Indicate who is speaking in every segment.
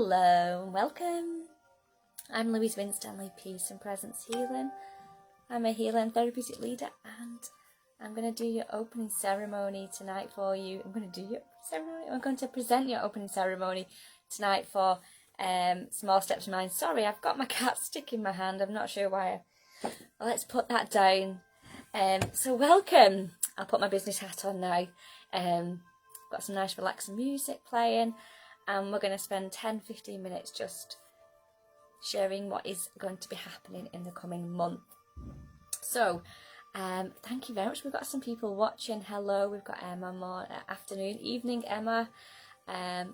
Speaker 1: Hello and welcome. I'm Louise Winstanley, Peace and Presence Healing. I'm a healer and therapeutic leader, and I'm going to do your opening ceremony tonight for you. I'm going to present your opening ceremony tonight for Small Steps of Mind. Sorry, I've got my cat stick in my hand. I'm not sure why. Let's put that down. So welcome. I'll put my business hat on now. Got some nice relaxing music playing, and we're going to spend 10-15 minutes just sharing what is going to be happening in the coming month. So thank you very much. We've got some people watching. Hello, we've got Emma, afternoon, evening Emma. I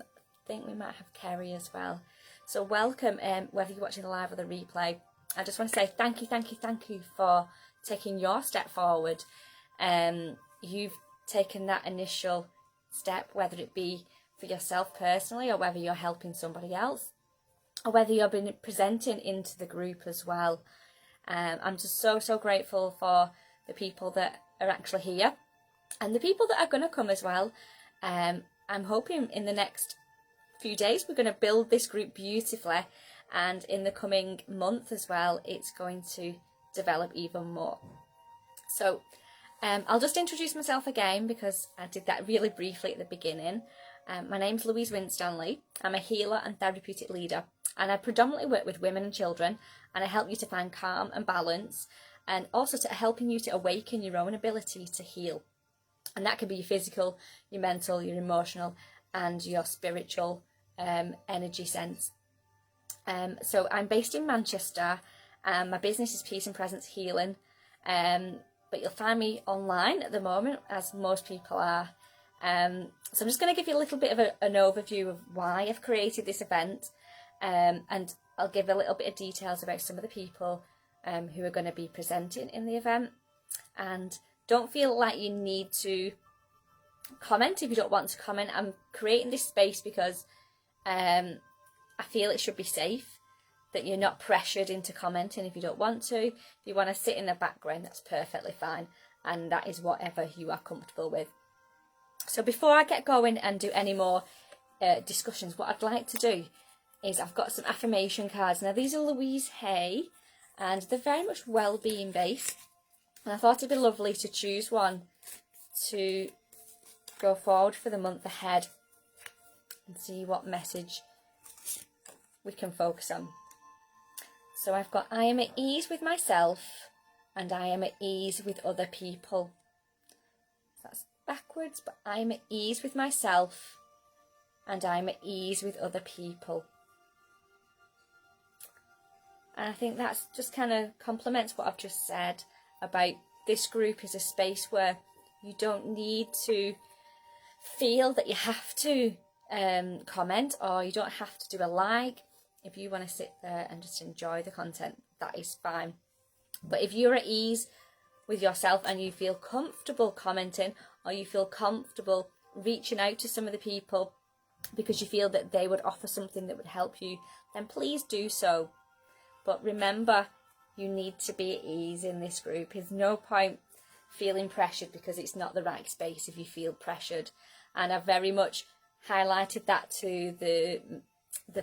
Speaker 1: think we might have Kerry as well. So welcome, whether you're watching the live or the replay. I just want to say thank you for taking your step forward. You've taken that initial step, whether it be for yourself personally or whether you're helping somebody else or whether you're been presenting into the group as well. I'm just so grateful for the people that are actually here and the people that are going to come as well. I'm hoping in the next few days we're going to build this group beautifully, and in the coming month as well it's going to develop even more. So I'll just introduce myself again because I did that really briefly at the beginning. My name's Louise Winstanley. I'm a healer and therapeutic leader, and I predominantly work with women and children, and I help you to find calm and balance, and also to helping you to awaken your own ability to heal. And that can be your physical, your mental, your emotional and your spiritual energy sense. So I'm based in Manchester, and my business is Peace and Presence Healing. But you'll find me online at the moment, as most people are. So I'm just going to give you a little bit of an overview of why I've created this event, and I'll give a little bit of details about some of the people who are going to be presenting in the event. And don't feel like you need to comment if you don't want to comment. I'm creating this space because I feel it should be safe, that you're not pressured into commenting if you don't want to. If you want to sit in the background, that's perfectly fine, and that is whatever you are comfortable with. So before I get going and do any more discussions, what I'd like to do is I've got some affirmation cards. Now these are Louise Hay, and they're very much well-being based, and I thought it'd be lovely to choose one to go forward for the month ahead and see what message we can focus on. So I've got, I am at ease with myself and I am at ease with other people. That's backwards, but I am at ease with myself and I'm at ease with other people. And I think that's just kind of complements what I've just said about this group is a space where you don't need to feel that you have to comment, or you don't have to do a like. If you want to sit there and just enjoy the content, that is fine. But if you're at ease with yourself and you feel comfortable commenting, or you feel comfortable reaching out to some of the people because you feel that they would offer something that would help you, then please do so. But remember, you need to be at ease in this group. There's no point feeling pressured because it's not the right space if you feel pressured. And I've very much highlighted that to the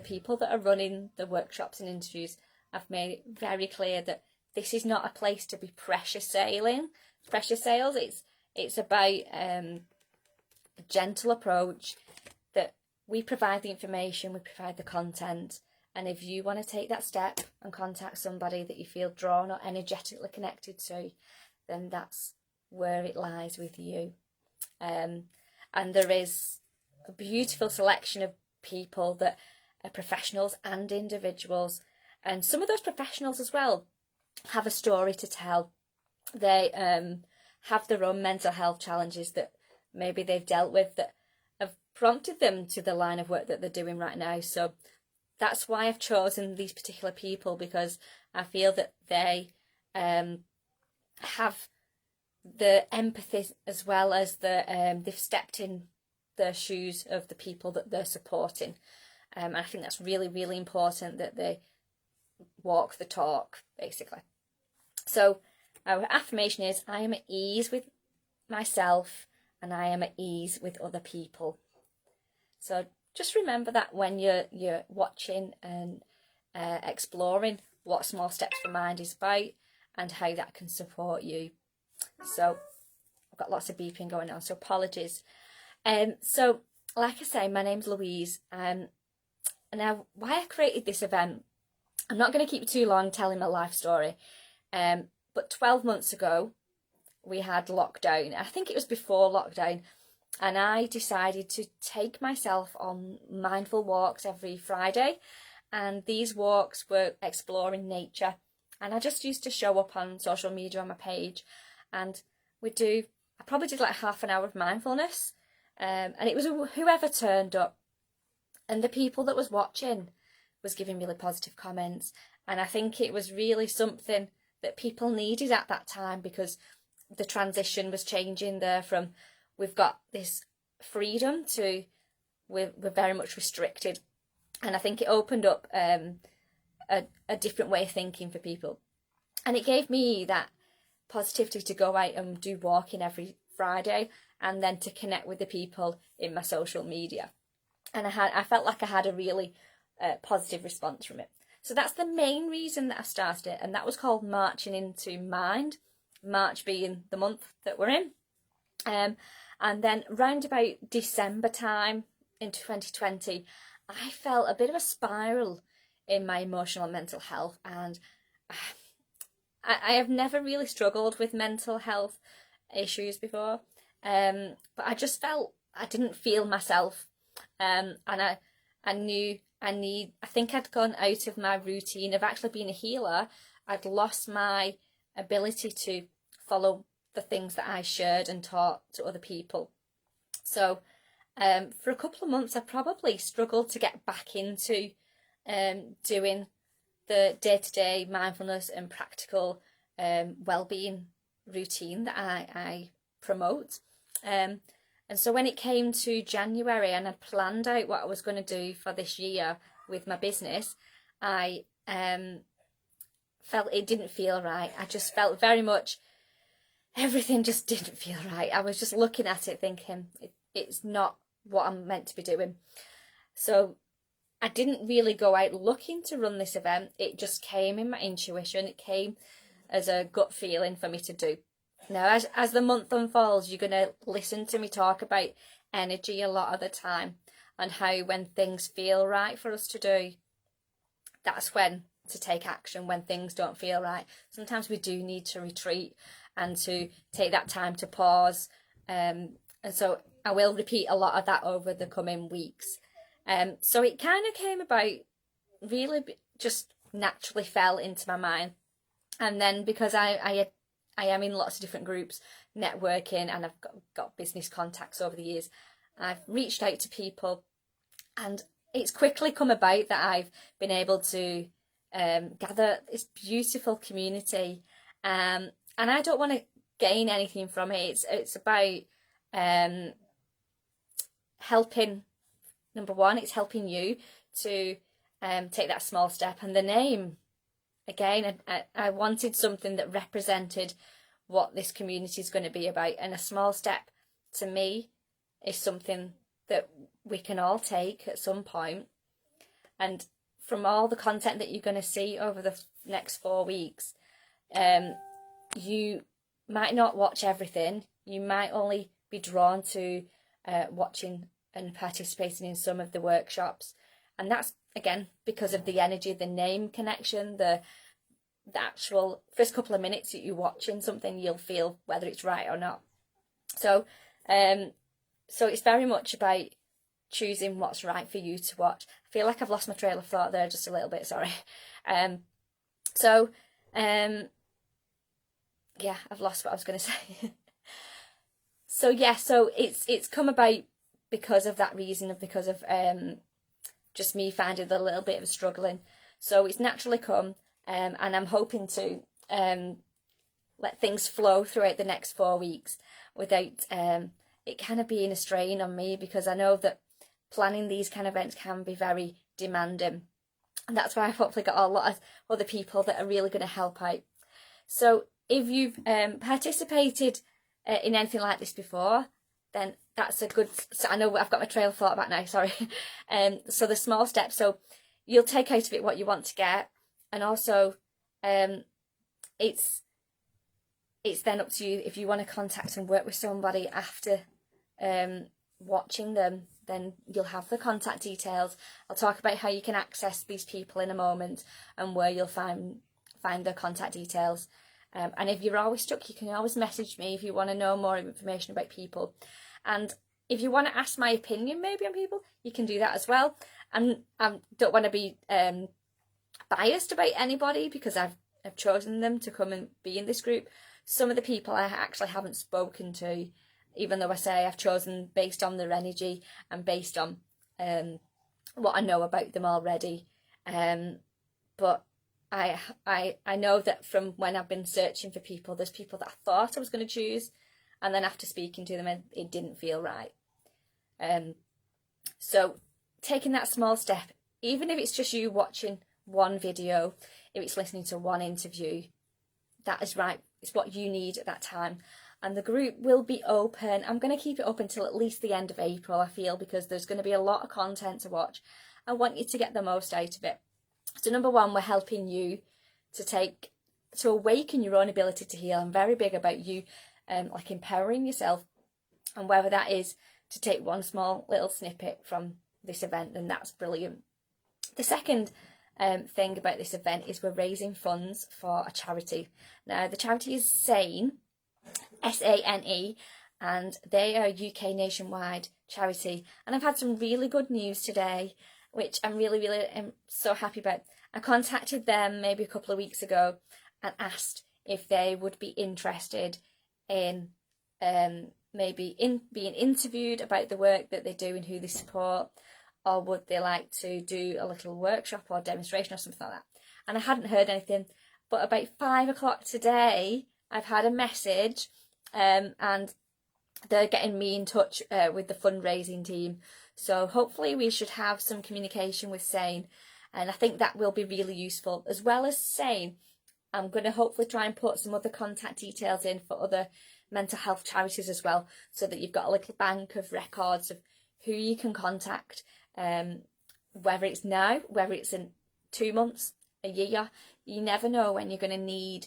Speaker 1: people that are running the workshops and interviews. I've made it very clear that this is not a place to be pressure sales. It's about a gentle approach, that we provide the information, we provide the content, and if you want to take that step and contact somebody that you feel drawn or energetically connected to, then that's where it lies with you. And there is a beautiful selection of people that are professionals and individuals, and some of those professionals as well have a story to tell. They have their own mental health challenges that maybe they've dealt with that have prompted them to the line of work that they're doing right now. So that's why I've chosen these particular people, because I feel that they have the empathy as well as they've stepped in the shoes of the people that they're supporting. And I think that's really, really important, that they walk the talk, basically. So our affirmation is, I am at ease with myself and I am at ease with other people. So just remember that when you're watching and exploring what Small Steps for Mind is about and how that can support you. So I've got lots of beeping going on, so apologies. So like I say, my name's Louise. Now, why I created this event, I'm not going to keep you too long telling my life story, but 12 months ago we had lockdown. I think it was before lockdown, and I decided to take myself on mindful walks every Friday, and these walks were exploring nature. And I just used to show up on social media on my page, and I probably did like half an hour of mindfulness, and it was whoever turned up, and the people that was watching was giving really positive comments. And I think it was really something that people needed at that time, because the transition was changing there from we've got this freedom to we're very much restricted. And I think it opened up a different way of thinking for people. And it gave me that positivity to go out and do walking every Friday, and then to connect with the people in my social media. And I felt like I had a really positive response from it. So that's the main reason that I started it, and that was called Marching into Mind, March being the month that we're in. And then round about December time in 2020, I felt a bit of a spiral in my emotional and mental health, and I have never really struggled with mental health issues before, but I just felt I didn't feel myself, and I think I'd gone out of my routine of actually being a healer. I'd lost my ability to follow the things that I shared and taught to other people. So for a couple of months I probably struggled to get back into doing the day-to-day mindfulness and practical well-being routine that I promote. And so when it came to January and I planned out what I was going to do for this year with my business, I felt it didn't feel right. I just felt very much everything just didn't feel right. I was just looking at it thinking it's not what I'm meant to be doing. So I didn't really go out looking to run this event. It just came in my intuition. It came as a gut feeling for me to do. Now, as the month unfolds, you're going to listen to me talk about energy a lot of the time, and how when things feel right for us to do, that's when to take action. When things don't feel right, sometimes we do need to retreat and to take that time to pause. And so I will repeat a lot of that over the coming weeks. So it kind of came about, really just naturally fell into my mind. And then because I am in lots of different groups, networking, and I've got business contacts over the years, I've reached out to people, and it's quickly come about that I've been able to gather this beautiful community. And I don't want to gain anything from it. It's about helping. Number one, it's helping you to take that small step. And the name, again, I wanted something that represented what this community is going to be about. And a small step, to me, is something that we can all take at some point. And from all the content that you're going to see over the next 4 weeks, you might not watch everything. You might only be drawn to watching and participating in some of the workshops. And that's, again, because of the energy, the name connection, the actual first couple of minutes that you're watching something, you'll feel whether it's right or not. So so it's very much about choosing what's right for you to watch. I feel like I've lost my trail of thought there just a little bit, sorry. Yeah, I've lost what I was going to say. So yeah, so it's come about because of that reason, because of just me finding a little bit of struggling. So it's naturally come, and I'm hoping to let things flow throughout the next 4 weeks without it kind of being a strain on me, because I know that planning these kind of events can be very demanding. And that's why I've hopefully got a lot of other people that are really going to help out. So if you've participated in anything like this before, then that's a good, so I know I've got my trail of thought about now, sorry. So the small steps, so you'll take out of it what you want to get, and also it's then up to you if you want to contact and work with somebody after watching them. Then you'll have the contact details. I'll talk about how you can access these people in a moment and where you'll find their contact details. And if you're always stuck, you can always message me if you want to know more information about people. And if you want to ask my opinion maybe on people, you can do that as well. And I don't want to be biased about anybody because I've chosen them to come and be in this group. Some of the people I actually haven't spoken to, even though I say I've chosen based on their energy and based on what I know about them already. But I know that from when I've been searching for people, there's people that I thought I was going to choose, and then after speaking to them, it didn't feel right. So taking that small step, even if it's just you watching one video, if it's listening to one interview, that is right. It's what you need at that time. And the group will be open. I'm going to keep it open until at least the end of April, I feel, because there's going to be a lot of content to watch. I want you to get the most out of it. So number one, we're helping you to awaken your own ability to heal. I'm very big about you like empowering yourself, and whether that is to take one small little snippet from this event, then that's brilliant. The second thing about this event is we're raising funds for a charity. Now the charity is SANE, SANE, and they are a UK nationwide charity, and I've had some really good news today, which I'm really am so happy about. I contacted them maybe a couple of weeks ago and asked if they would be interested in maybe being interviewed about the work that they do and who they support, or would they like to do a little workshop or demonstration or something like that. And I hadn't heard anything, but about 5 o'clock today I've had a message and they're getting me in touch with the fundraising team. So hopefully we should have some communication with SANE, and I think that will be really useful. As well as SANE, I'm going to hopefully try and put some other contact details in for other mental health charities as well, so that you've got a little bank of records of who you can contact, whether it's now, whether it's in 2 months, a year. You never know when you're going to need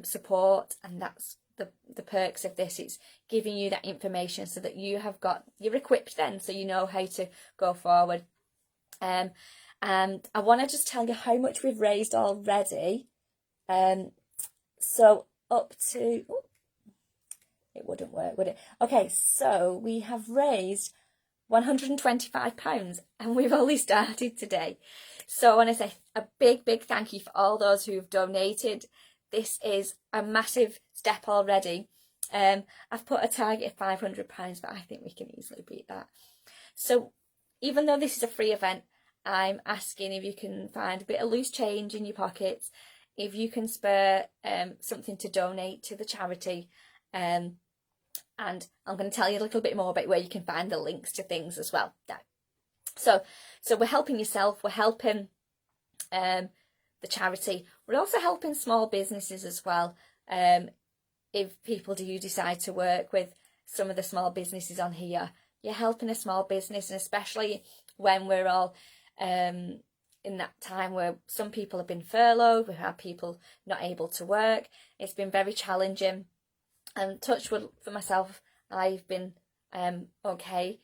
Speaker 1: support, and that's the perks of this. It's giving you that information so that you're equipped then, so you know how to go forward. And I want to just tell you how much we've raised already. So up to, it wouldn't work, would it? Okay, so we have raised £125 and we've only started today. So I want to say a big thank you for all those who have donated. This is a massive step already. I've put a target of £500, but I think we can easily beat that. So even though this is a free event, I'm asking if you can find a bit of loose change in your pockets, if you can spare something to donate to the charity. And I'm going to tell you a little bit more about where you can find the links to things as well. So we're helping yourself, we're helping the charity. We're also helping small businesses as well. If people do decide to work with some of the small businesses on here, you're helping a small business, and especially when we're all in that time where some people have been furloughed, we've had people not able to work. It's been very challenging. And touch wood for myself, I've been okay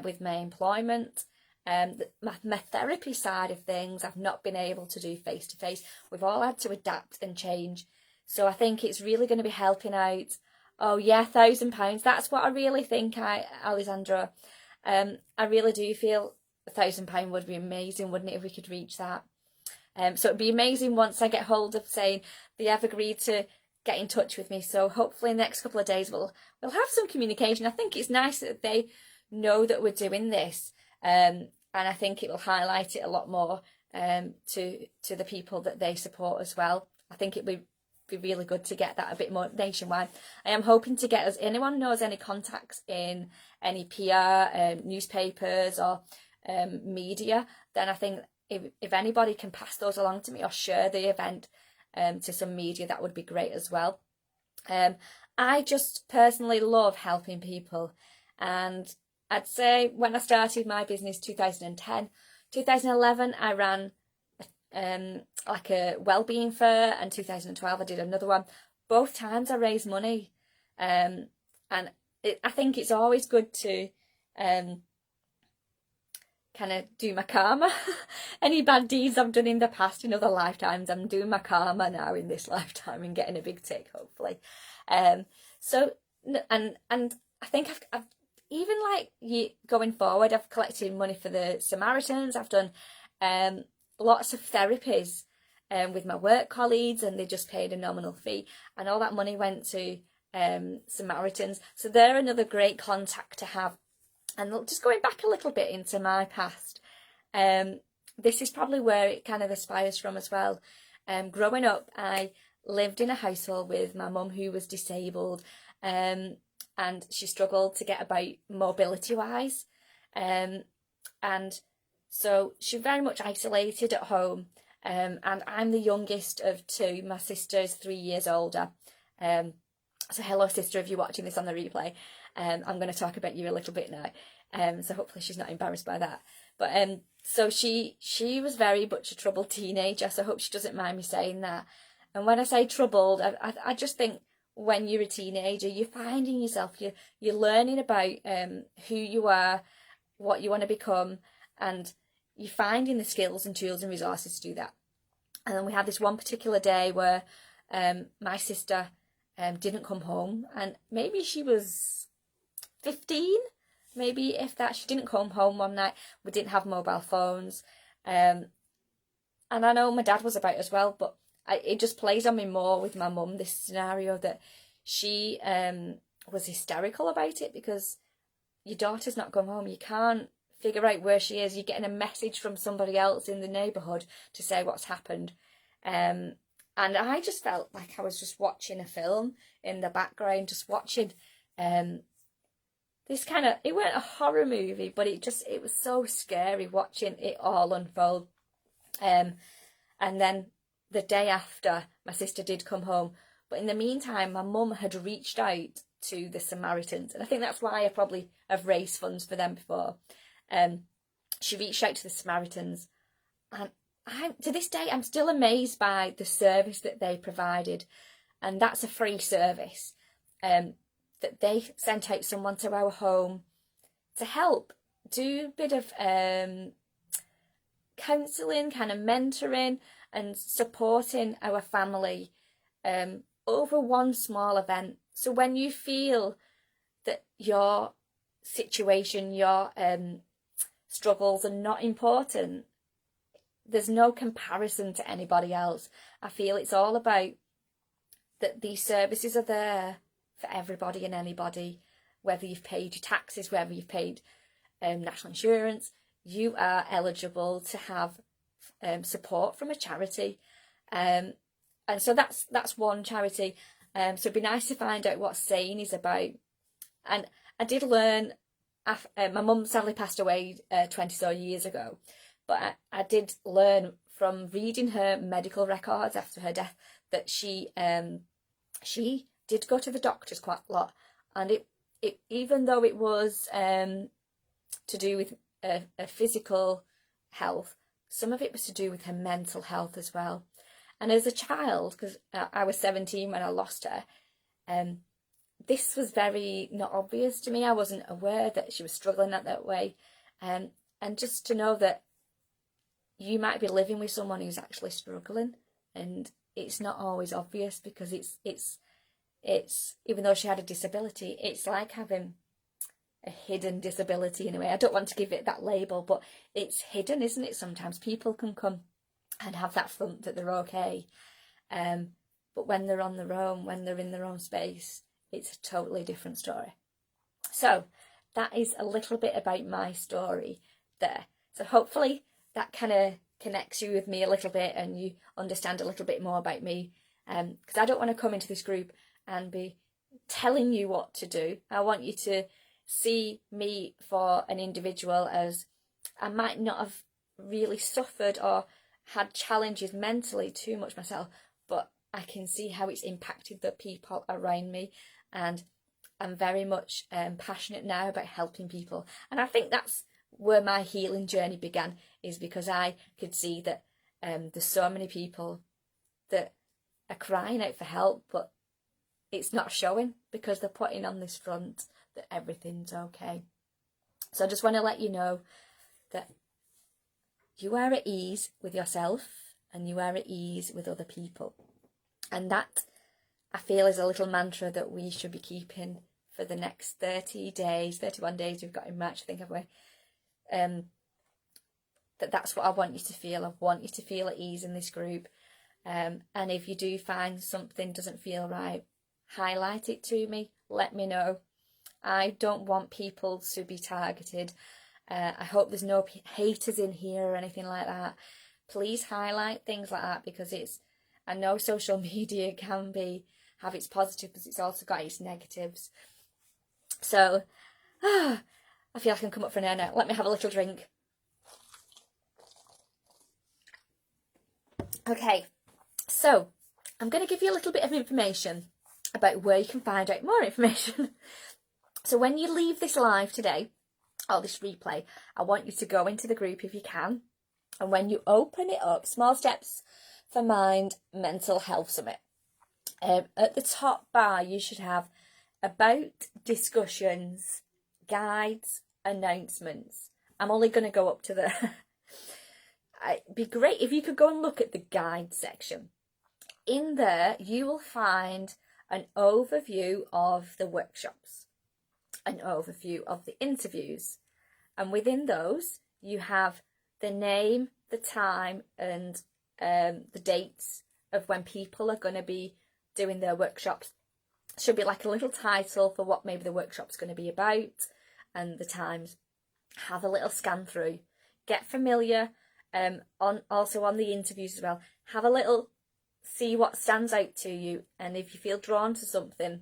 Speaker 1: with my employment. My therapy side of things, I've not been able to do face-to-face. We've all had to adapt and change. So I think it's really going to be helping out. Oh yeah, £1,000. That's what I really think, Alessandra. I really do feel £1,000 would be amazing, wouldn't it, if we could reach that? So it'd be amazing once I get hold of saying they have agreed to get in touch with me. So hopefully in the next couple of days we'll have some communication. I think it's nice that they know that we're doing this, and I think it will highlight it a lot more to the people that they support as well. I think it would be really good to get that a bit more nationwide. I am hoping to get, as anyone knows any contacts in any PR, newspapers or media, then I think if anybody can pass those along to me or share the event to some media, that would be great as well. I just personally love helping people, And I'd say when I started my business 2010, 2011 I ran like a Wellbeing fair, and 2012 I did another one. Both times I raised money, and I think it's always good to kind of do my karma. Any bad deeds I've done in the past in other lifetimes, I'm doing my karma now in this lifetime and getting a big tick, hopefully. So and I think I've even like going forward, I've collected money for the Samaritans. I've done lots of therapies with my work colleagues, and they just paid a nominal fee, and all that money went to Samaritans. So they're another great contact to have. And just going back a little bit into my past, this is probably where it kind of aspires from as well. Growing up, I lived in a household with my mum, who was disabled, and she struggled to get about mobility-wise. And so she was very much isolated at home. And I'm the youngest of two. My sister's 3 years older. So hello, sister, if you're watching this on the replay. I'm going to talk about you a little bit now. So hopefully she's not embarrassed by that. But so she was very much a troubled teenager. So I hope she doesn't mind me saying that. And when I say troubled, I just think when you're a teenager, you're finding yourself, you're learning about who you are, what you want to become, and you're finding the skills and tools and resources to do that. And then we had this one particular day where my sister didn't come home, and maybe she was 15, maybe if that. She didn't come home one night. We didn't have mobile phones, and I know my dad was about as well, but it just plays on me more with my mum, this scenario that she was hysterical about it, because your daughter's not come home, you can't figure out where she is, you're getting a message from somebody else in the neighbourhood to say what's happened. And I just felt like I was just watching a film in the background, just watching this kind of, it weren't a horror movie, but it was so scary watching it all unfold. And then the day after, my sister did come home, but in the meantime, my mum had reached out to the Samaritans, and I think that's why I probably have raised funds for them before. She reached out to the Samaritans, and to this day, I'm still amazed by the service that they provided. And that's a free service, that they sent out someone to our home to help do a bit of counselling, kind of mentoring and supporting our family over one small event. So when you feel that your situation, your struggles are not important, there's no comparison to anybody else. I feel it's all about that these services are there for everybody and anybody, whether you've paid your taxes, whether you've paid national insurance, you are eligible to have support from a charity. And so that's one charity. So it'd be nice to find out what SANE is about. And I did learn, my mum sadly passed away 20 so years ago, but I did learn from reading her medical records after her death that she did go to the doctors quite a lot, and it even though it was to do with a physical health, some of it was to do with her mental health as well. And as a child, because I was 17 when I lost her, this was very not obvious to me. I wasn't aware that she was struggling that way, and just to know that you might be living with someone who's actually struggling, and it's not always obvious, because it's even though she had a disability, it's like having a hidden disability in a way. I don't want to give it that label, but it's hidden, isn't it? Sometimes people can come and have that front that they're okay, but when they're on their own, when they're in their own space, it's a totally different story. So that is a little bit about my story there. So hopefully that kind of connects you with me a little bit, and you understand a little bit more about me, because I don't want to come into this group and be telling you what to do. I want you to see me for an individual, as I might not have really suffered or had challenges mentally too much myself, but I can see how it's impacted the people around me, and I'm very much passionate now about helping people. And I think that's where my healing journey began, is because I could see that there's so many people that are crying out for help, but it's not showing because they're putting on this front that everything's okay. So I just want to let you know that you are at ease with yourself and you are at ease with other people. And that, I feel, is a little mantra that we should be keeping for the next 31 days we've got in March, I think, haven't we? That's what I want you to feel. I want you to feel at ease in this group. And if you do find something doesn't feel right, highlight it to me, let me know. I don't want people to be targeted. I hope there's no haters in here or anything like that. Please highlight things like that, because I know social media can have its positives, but it's also got its negatives. So, I feel like I can come up for an air now. Let me have a little drink. Okay, so I'm going to give you a little bit of information about where you can find out more information. So when you leave this live today, or this replay, I want you to go into the group if you can. And when you open it up, Small Steps for Mind Mental Health Summit. At the top bar, you should have about, discussions, guides, announcements. I'm only going to go up to the... It'd be great if you could go and look at the guide section. In there, you will find an overview of the workshops, an overview of the interviews, and within those you have the name, the time, and the dates of when people are going to be doing their workshops. Should be like a little title for what maybe the workshop's going to be about, and the times. Have a little scan through, get familiar. Also on the interviews as well, have a little, see what stands out to you, and if you feel drawn to something,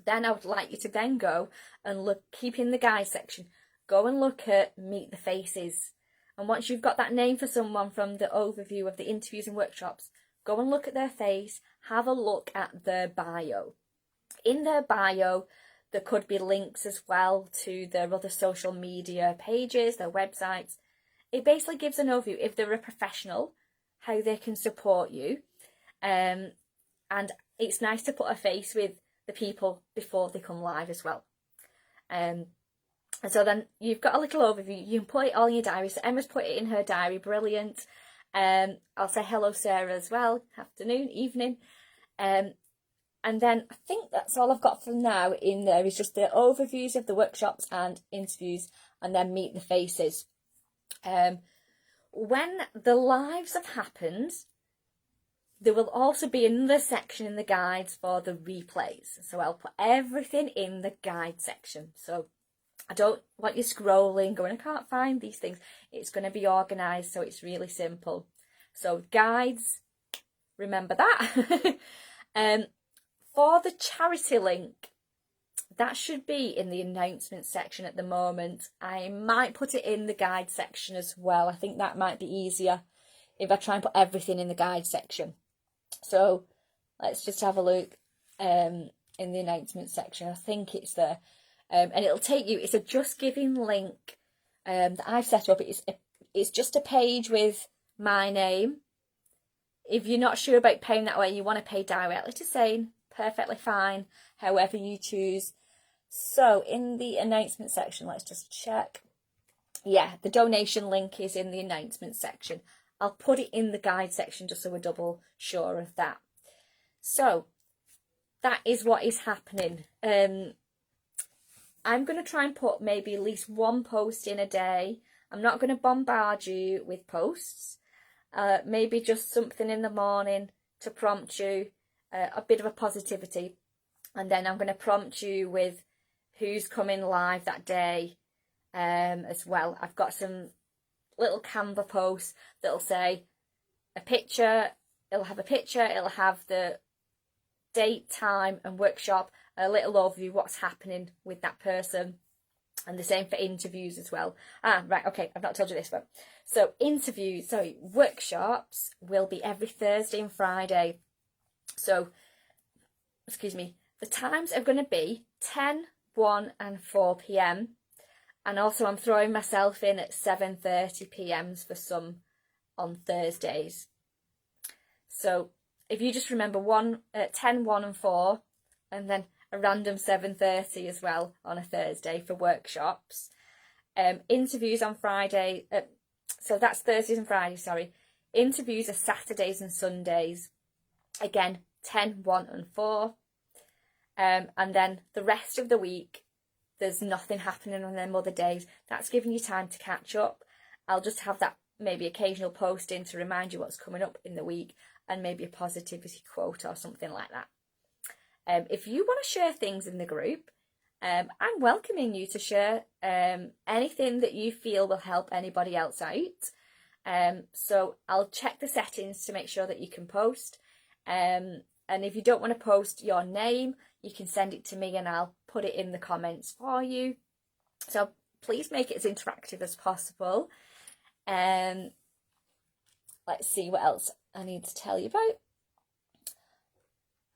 Speaker 1: then I would like you to then go and look, keep in the guide section, go and look at Meet the Faces. And once you've got that name for someone from the overview of the interviews and workshops, go and look at their face, have a look at their bio. In their bio, there could be links as well to their other social media pages, their websites. It basically gives an overview, if they're a professional, how they can support you. And it's nice to put a face with the people before they come live as well. And so then you've got a little overview. You can put it all in your diary. So Emma's put it in her diary. Brilliant. I'll say hello, Sarah, as well. Afternoon, evening. And then I think that's all I've got for now in there, is just the overviews of the workshops and interviews, and then Meet the Faces. When the lives have happened, there will also be another section in the guides for the replays. So I'll put everything in the guide section. So I don't want you scrolling, going, I can't find these things. It's going to be organised, so it's really simple. So guides, remember that. For the charity link, that should be in the announcement section at the moment. I might put it in the guide section as well. I think that might be easier if I try and put everything in the guide section. So let's just have a look in the announcement section. I think it's there. And it'll take you, it's a Just Giving link that I've set up. It's just a page with my name. If you're not sure about paying that way, you want to pay directly to SANE, perfectly fine, however you choose. So in the announcement section, let's just check. Yeah, the donation link is in the announcement section. I'll put it in the guide section just so we're double sure of that. So that is what is happening. I'm going to try and put maybe at least one post in a day. I'm not going to bombard you with posts. Maybe just something in the morning to prompt you, a bit of a positivity. And then I'm going to prompt you with who's coming live that day as well. I've got some little Canva posts that'll say a picture. It'll have a picture. It'll have the date, time and workshop, a little overview what's happening with that person, and the same for interviews as well. Right, okay, I've not told you this, but so workshops will be every Thursday and Friday. So, excuse me, The times are going to be 10, 1 and 4 p.m. And also I'm throwing myself in at 7:30 p.m. for some on Thursdays. So if you just remember 10, 1 and 4, and then a random 7:30 as well on a Thursday for workshops. Interviews on Friday, so that's Thursdays and Fridays, sorry. Interviews are Saturdays and Sundays. Again, 10, 1 and 4. And then the rest of the week, there's nothing happening on them other days. That's giving you time to catch up. I'll just have that maybe occasional post in to remind you what's coming up in the week, and maybe a positivity quote or something like that. If you want to share things in the group, I'm welcoming you to share anything that you feel will help anybody else out. So I'll check the settings to make sure that you can post. And if you don't want to post your name, you can send it to me and I'll put it in the comments for you. So please make it as interactive as possible. Let's see what else I need to tell you about.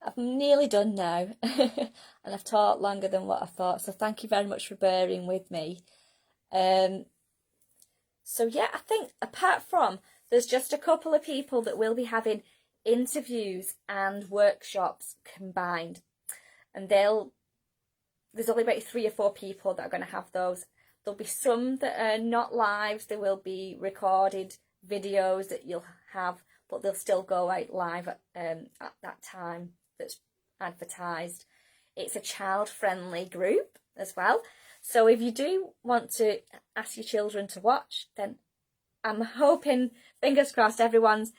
Speaker 1: I'm nearly done now and I've talked longer than what I thought, so thank you very much for bearing with me. So yeah, I think apart from, there's just a couple of people that will be having interviews and workshops combined, and there's only about 3 or 4 people that are going to have those. There'll be some that are not lives, there will be recorded videos that you'll have, but they'll still go out live at that time that's advertised. It's a child-friendly group as well, so if you do want to ask your children to watch, then I'm hoping, fingers crossed, everyone's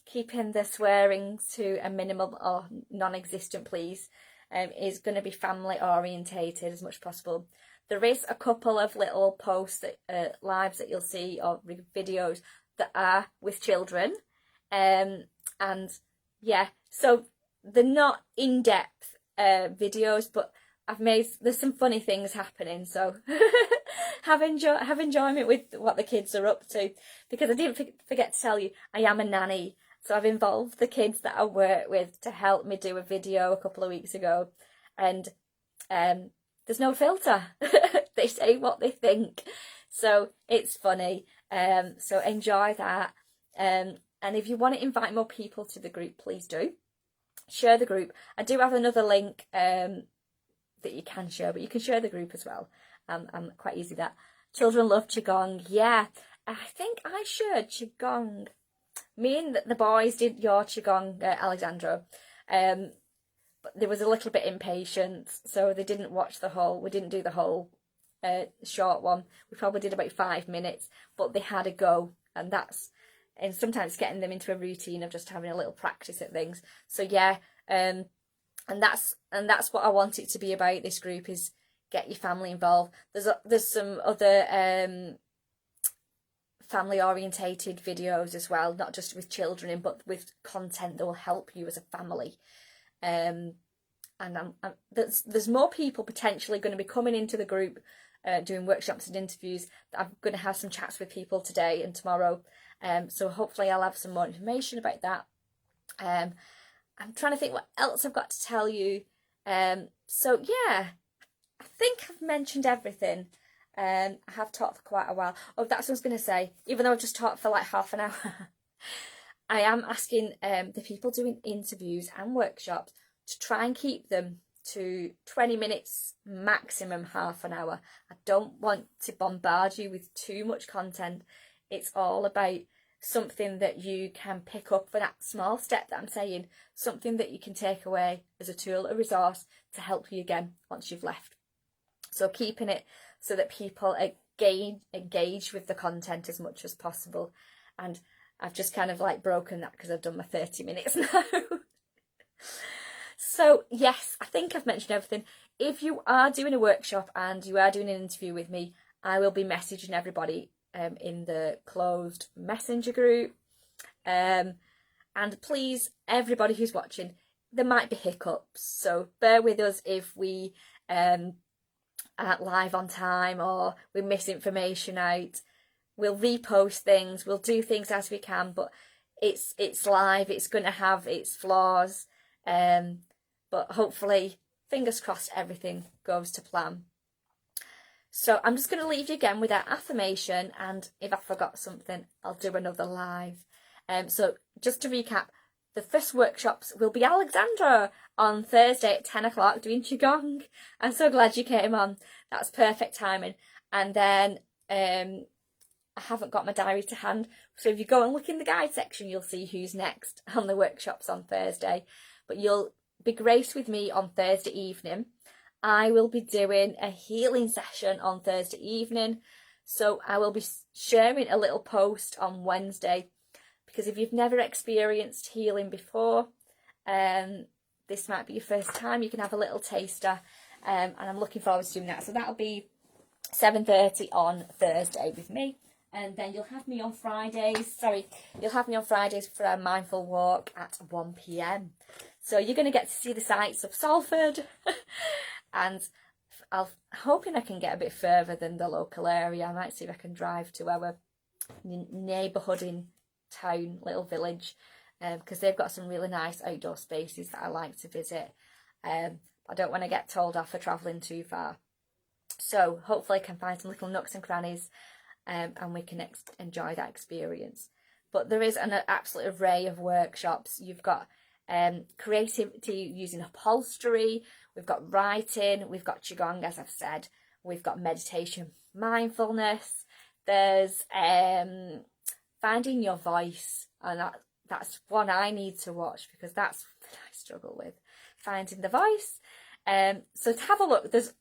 Speaker 1: keeping the swearing to a minimum or non-existent, please. Is going to be family orientated as much as possible. There is a couple of little posts, that lives that you'll see, or videos that are with children, and yeah, so they're not in-depth videos, but there's some funny things happening, so have enjoyment with what the kids are up to, because I didn't forget to tell you, I am a nanny. So I've involved the kids that I work with to help me do a video a couple of weeks ago, and there's no filter. They say what they think, so it's funny. So enjoy that. And if you want to invite more people to the group, please do share the group. I do have another link that you can share, but you can share the group as well. I'm quite easy with that. Children love Qigong. Yeah, I think I shared Qigong. Me and the boys did your Qigong, Alexandra, but there was a little bit impatient, so they didn't watch the whole, we didn't do the whole short one. We probably did about 5 minutes, but they had a go, and sometimes getting them into a routine of just having a little practice at things. So yeah, and that's what I want it to be about, this group, is get your family involved. There's some other family orientated videos as well, not just with children in, but with content that will help you as a family. And there's more people potentially going to be coming into the group, doing workshops and interviews. I'm going to have some chats with people today and tomorrow, so hopefully I'll have some more information about that. I'm trying to think what else I've got to tell you. So yeah, I think I've mentioned everything. I have talked for quite a while. Oh, that's what I was going to say. Even though I've just talked for like half an hour, I am asking the people doing interviews and workshops to try and keep them to 20 minutes, maximum half an hour. I don't want to bombard you with too much content. It's all about something that you can pick up for that small step that I'm saying, something that you can take away as a tool, a resource to help you again once you've left. So keeping it so that people engage with the content as much as possible. And I've just kind of like broken that because I've done my 30 minutes now. So yes, I think I've mentioned everything. If you are doing a workshop and you are doing an interview with me, I will be messaging everybody in the closed messenger group. And please, everybody who's watching, there might be hiccups, so bear with us if we aren't live on time or we miss information out. We'll repost things, we'll do things as we can, but it's live, it's going to have its flaws, but hopefully fingers crossed everything goes to plan. So I'm just going to leave you again with that affirmation, and if I forgot something, I'll do another live. So just to recap, the first workshops will be Alexandra on Thursday at 10 o'clock doing Qigong. I'm so glad you came on. That's perfect timing. And then I haven't got my diary to hand, so if you go and look in the guide section, you'll see who's next on the workshops on Thursday. But you'll be graced with me on Thursday evening. I will be doing a healing session on Thursday evening, so I will be sharing a little post on Wednesday, because if you've never experienced healing before, this might be your first time, you can have a little taster, and I'm looking forward to doing that. So that'll be 7:30 on Thursday with me, and then you'll have me on Fridays. You'll have me on Fridays for a mindful walk at 1 p.m. So you're going to get to see the sights of Salford, and I'm hoping I can get a bit further than the local area. I might see if I can drive to our neighbourhood in town, little village, because they've got some really nice outdoor spaces that I like to visit. I don't want to get told off for travelling too far. So hopefully I can find some little nooks and crannies, and we can enjoy that experience. But there is an absolute array of workshops. You've got creativity using upholstery, we've got writing, we've got Qigong, as I've said, we've got meditation, mindfulness, there's finding your voice, and that's one I need to watch, because that's what I struggle with, finding the voice. So to have a look, there's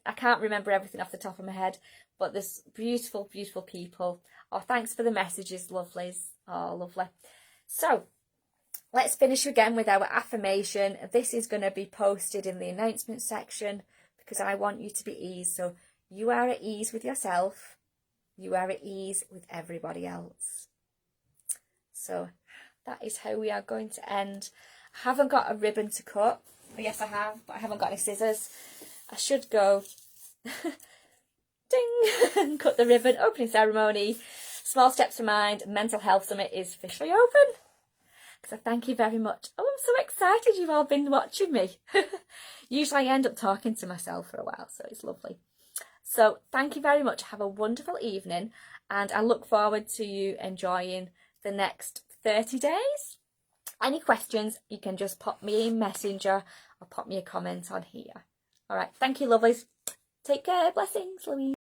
Speaker 1: I can't remember everything off the top of my head, but there's beautiful, beautiful people. Oh, thanks for the messages, lovelies. Oh, lovely. So let's finish again with our affirmation. This is going to be posted in the announcement section, because I want you to be ease. So you are at ease with yourself. You are at ease with everybody else. So that is how we are going to end. I haven't got a ribbon to cut. Oh, yes, I have, but I haven't got any scissors. I should go ding and cut the ribbon. Opening ceremony. Small Steps for Mind Mental Health Summit is officially open. So thank you very much. Oh, I'm so excited you've all been watching me. Usually I end up talking to myself for a while, so it's lovely. So thank you very much. Have a wonderful evening, and I look forward to you enjoying the next 30 days. Any questions, you can just pop me a messenger or pop me a comment on here. All right, thank you, lovelies. Take care. Blessings, Louise.